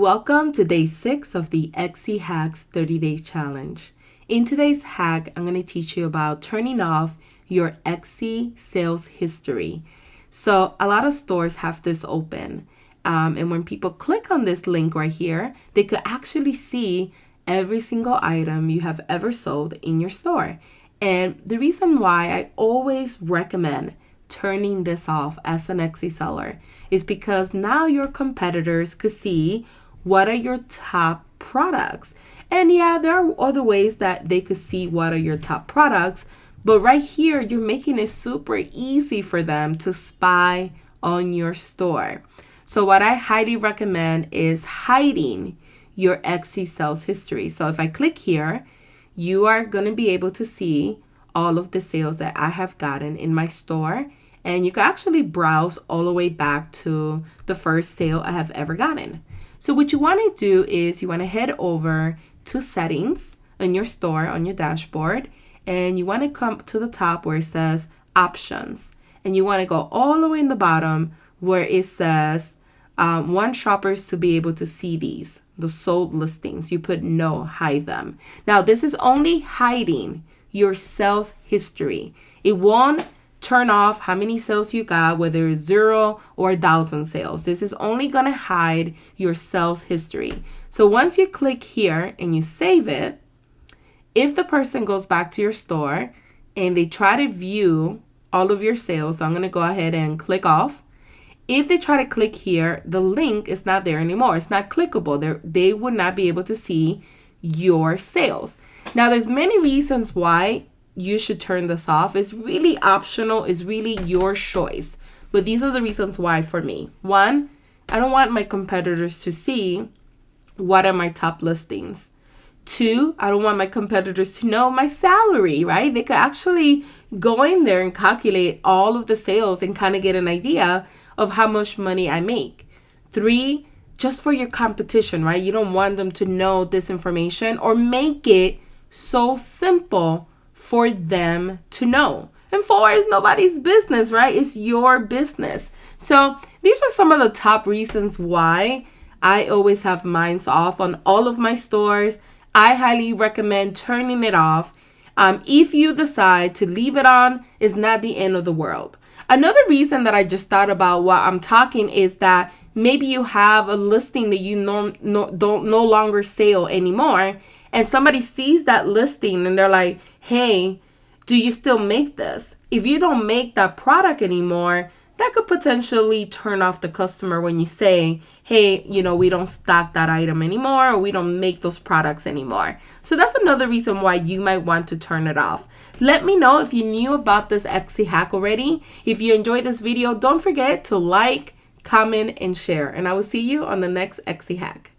Welcome to day 6 of the Etsy Hacks 30-Day Challenge. In today's hack, I'm going to teach you about turning off your Etsy sales history. So a lot of stores have this open. And when people click on this link right here, they could actually see every single item you have ever sold in your store. And the reason why I always recommend turning this off as an Etsy seller is because now your competitors could see what are your top products. And yeah, there are other ways that they could see what are your top products, but right here, you're making it super easy for them to spy on your store. So what I highly recommend is hiding your Etsy sales history. So if I click here, you are going to be able to see all of the sales that I have gotten in my store. And you can actually browse all the way back to the first sale I have ever gotten. So what you want to do is you want to head over to settings in your store on your dashboard. And you want to come to the top where it says options. And you want to go all the way in the bottom where it says want shoppers to be able to see these, the sold listings. You put no, hide them. Now this is only hiding your sales history. It won't turn off how many sales you got, whether it's 0 or 1,000 sales. This is only going to hide your sales history. So once you click here and you save it, if the person goes back to your store and they try to view all of your sales, so I'm going to go ahead and click off. If they try to click here, the link is not there anymore. It's not clickable. They would not be able to see your sales. Now, there's many reasons why you should turn this off. It's really optional. It's really your choice. But these are the reasons why for me. 1, I don't want my competitors to see what are my top listings. 2, I don't want my competitors to know my salary, right? They could actually go in there and calculate all of the sales and kind of get an idea of how much money I make. 3, just for your competition, right? You don't want them to know this information or make it so simple for them to know. And 4 is nobody's business, right? It's your business. So these are some of the top reasons why I always have mine off on all of my stores. I highly recommend turning it off. If you decide to leave it on, it's not the end of the world. Another reason that I just thought about while I'm talking is that maybe you have a listing that you don't no longer sell anymore, and somebody sees that listing and they're like, hey, do you still make this? If you don't make that product anymore, that could potentially turn off the customer when you say, hey, we don't stock that item anymore, or we don't make those products anymore. So that's another reason why you might want to turn it off. Let me know if you knew about this Etsy hack already. If you enjoyed this video, don't forget to like, comment, and share. And I will see you on the next Etsy hack.